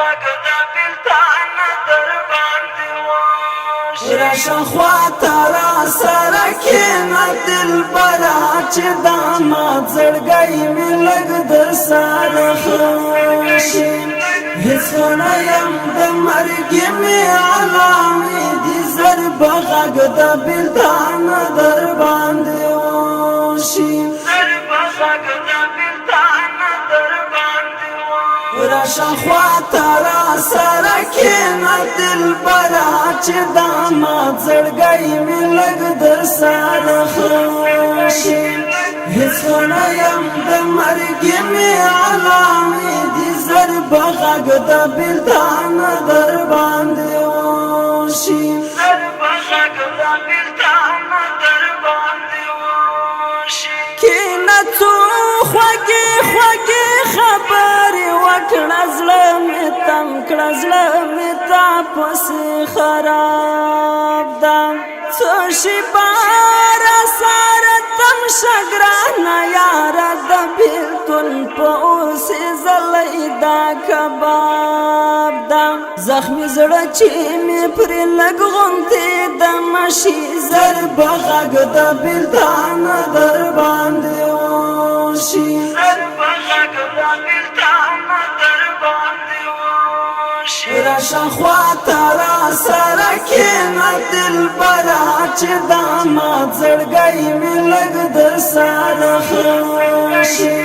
غږ د بېلتان در باندې وشي راشه خواته راسره کښېنه دلبره چې دا مات زړګی مې لږ در سره ښه شي هېڅ نه یم د مرګې مې علامې دي زر به غږ د بېلتان در باندې وشي راشه خواته راسره کښېنه دلبره چې دا مات زړګی مې لږ در سره ښه شي هېڅ نه یم د مرګې مې علامې دي زر به غږ د بېلتان در باندې وشي کښېنه څو خوږې خوږې خبرې وکړه زړه مې تم کړه زړه مې تا پسې خراب ده څه شېبه راسره تم شه ګرانه یاره د بېلتون په اوسې زلی دا کباب ده زخمي زړه چې مې پرې لږ غوندې د مشي زر به غږ د بېلتان در باندې وشي راشه خواته راسره کښېنه دلبره چې دا مات زړګی مې لږ در سره ښه شي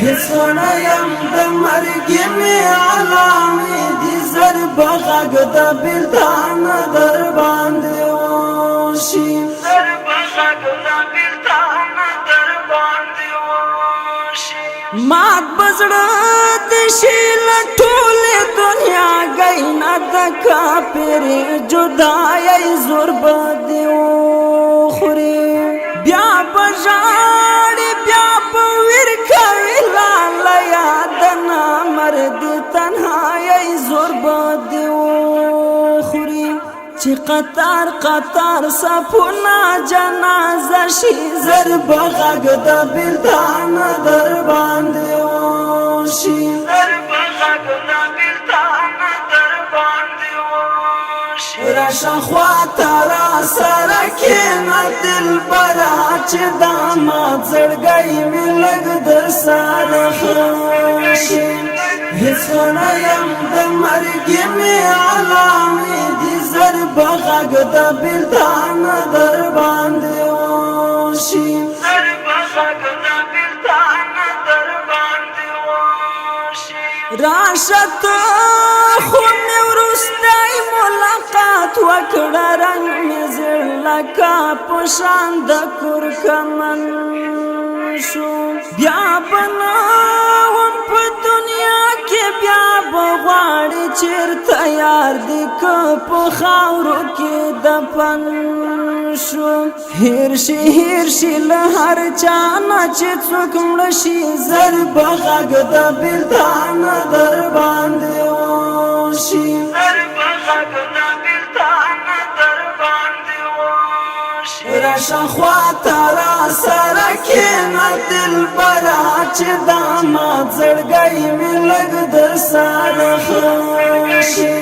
هېڅ نه یم د مرګې مې علامې دي زر به غږ د بېلتان در باندې وشي مات بزړه د شي له ټولې دنیا گئی نه د کاپرې جدایۍ زور به دې وخوري بیا به ژاړې بیا به ویر کوي لاله یاد نامردې تنهایۍ زور به دې وخوري چې قطار قطار صفونه جنازه شي زر به غږ د بېلتان در باندې وشي راشه خواته راسره کښېنه دلبره چې دا مات زړګی مې لږ در سره ښه شي هېڅ نه یم د مرګې مې علامې دي زر به غږ د بېلتان در باندې وشي راشه ته خو مې وروستی ملاقات وکړه رنګ مې زړ لکه په شان د کورکمن شو بیا به نه وم په دنیا کې بیا به غواړې چېرته یار دې که په خاورو کې دفن شو هېر شي له هر چا نه چې څوک مړه شي زر به غږ د بېلتان در باندې وشي راشه خواته راسره کښېنه دلبره چې دا مات زړګی مې لږ در سره ښه شي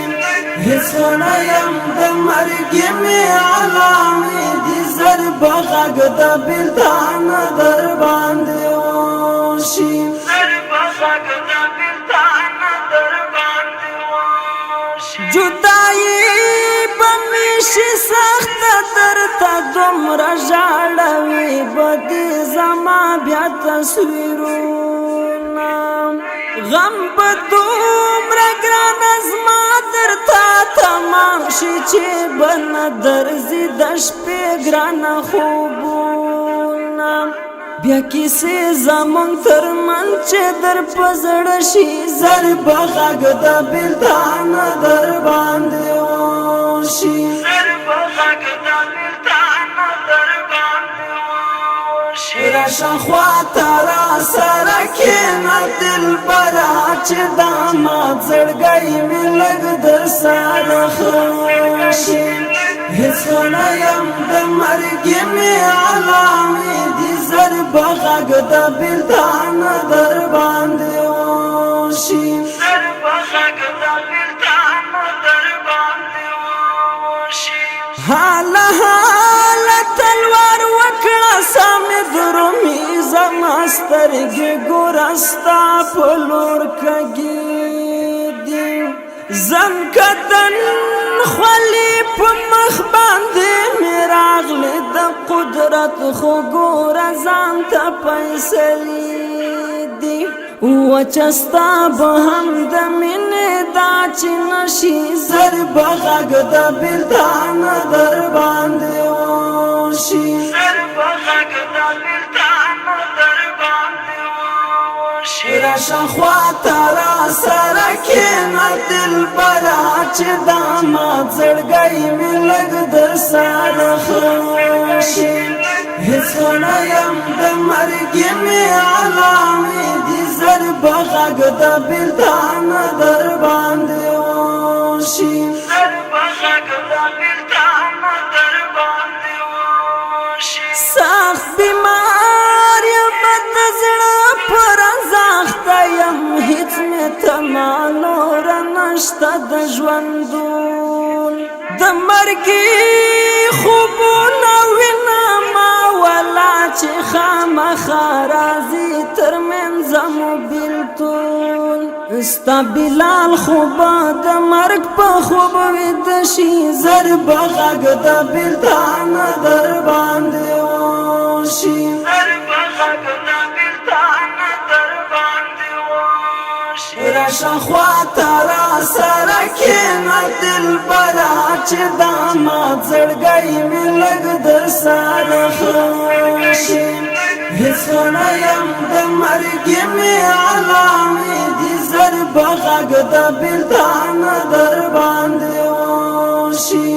هېڅ نه یم د مرګې مې علامې دي زر به غږ د بېلتان در باندې وشي جدایي به مې شي سخته درته دومره ژاړوي به دې زما بیا تصویرونه غم به دومره ګرانه زما درته تمام شي چې به نه درځي د شپې ګرانه خوبونه بیا کیسې زمونږ ترمنځ چې در په زړه شي زر به غږ د بېلتان در باندې وشي راشه خواته راسره کښېنه دلبره چې دا مات زړګی مې لږ در سره ښه شي هېڅ نه یم د مرګې مې علامې دي زر به غږ د بېلتان در باندې وشي مهال تلوار وکړه سامې درومي زما سترګې ګورستا په لور کږي دي زم کتن خولي په مخ باندې مې راغلې د قدرت خو ګوره ځان ته فیصلې دي وچستا به هم د مینې دا چې نشي زر به غږ د بېلتان در باندې وشي راشه خواته را سره کښېنه دلبره چې دا مات زړګی مې لږ در سره خشي هېڅ نه یم د مرګې مې علامې دي زر به غږ د بېلتان در باندې وشي سخت بیمار یم د زړه پر زخته یم هېڅ مې تما نوره نشته د ژوندون د مرګي خوبونه وینمه ولا چې خامخا راځي تر منځه مو بېلتون ستا بلال خو به د مرګ په خوب ویده شي زر به غږ د بېلتان در باندې وشي راشه خواته را سره کښېنه دلبره چې دا مات زړګی مې لږ در سره خشي هېڅ نه یم د مرګې مې علامې دي زر به غږ د بېلتان در باندې وشي